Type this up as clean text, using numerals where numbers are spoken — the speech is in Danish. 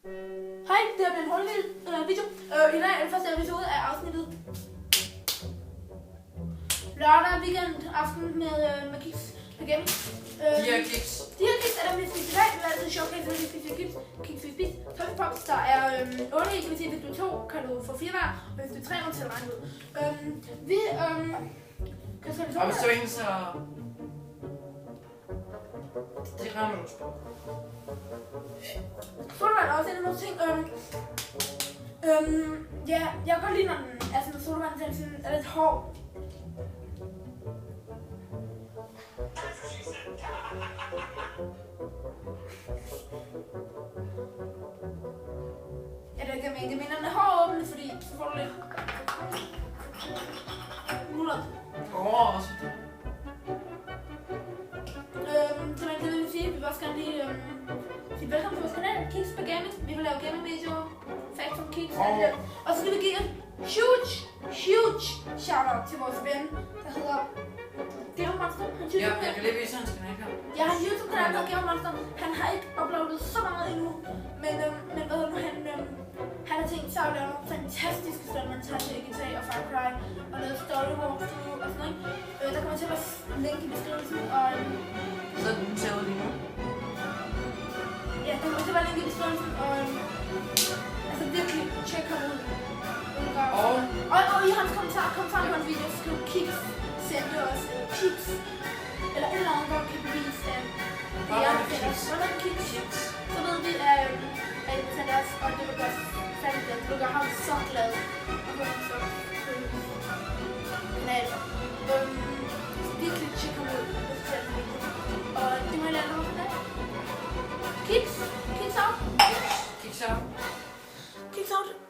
Hej, det er en hurtig video. I dag er det første episode af afsnittet lørdag weekend aften med kiks med gaming. De her kiks. De her kiks er dem, vi spiser i dag. Det er altid sjovt, at vi spiser kiks vi spiser. Toffee Pops, der er 8 i, det vil sige, hvis du er 2, kan du få 4 hver, og hvis du er 3, må du til at regne ud. Vi kan så Og hvis du er en, så... Det rammer du på. Sodavand er også en af nogle ting. Ja, jeg kan godt lide, når den er sådan, sodavand er lidt hård. Ja, det er ikke det, jeg mener, den er hård åbne, fordi så får du lidt muller. Også. Det vil sige, at vi vil også gerne lige sige velkommen til vores kanal, Kiks på Gaming. Vi vil lave gaming-videoer, facts om Kiks og det. Og så skal vi give en huge shout-out til vores ven, der hedder Game Monster. Ja, jeg kan lige vise hans kanal her. Ja, hans YouTube-kanal hedder Game Monster. Han har ikke uploadet så meget endnu, men han har tænkt sig at lave nogle fantastiske stuntmontager til GTA og Far Cry og noget story walkthrough og sådan noget. Der kommer til at være link i beskrivelsen og Så den ser ud lige nu. ja, der kommer til at være link i beskrivelsen og altså virkelig tjek ham ud. Og i hans kommentar på hans video, skriv Kiks, sendte også Kiks eller et eller andet, hvor kan bevise at det er Kiks. Så ved vi, at I betaler os, og det vil gøre færdigt det. Det vil gøre ham så glad. Og få ham så kanal. Virkelig tjek ham ud. Og det må jeg lade dig på. Kiks out. Kiks out. Kiks out.